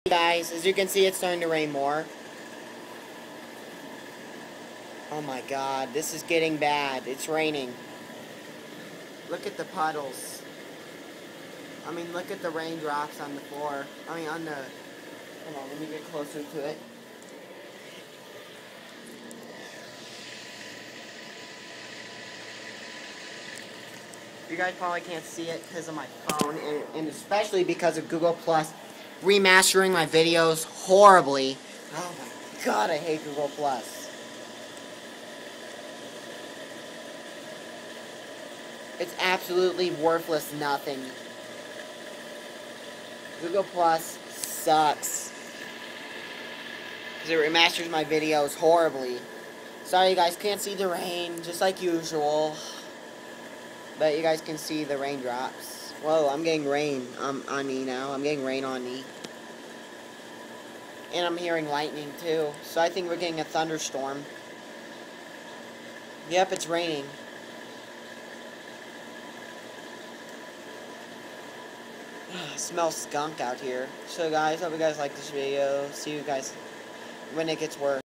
Guys, as you can see, it's starting to rain more. Oh my god, this is getting bad. It's raining. Look at the puddles. I mean, look at the raindrops on the floor. I mean, on the... Hold on, let me get closer to it. You guys probably can't see it because of my phone, and especially because of Google Plus remastering my videos horribly. Oh my god, I hate Google Plus. It's absolutely worthless nothing. Google Plus sucks. Because it remasters my videos horribly. Sorry you guys can't see the rain, just like usual. But you guys can see the raindrops. Whoa, I'm getting rain on me now. I'm getting rain on me. And I'm hearing lightning too. So I think we're getting a thunderstorm. Yep, it's raining. Smells skunk out here. So guys, hope you guys like this video. See you guys when it gets worse.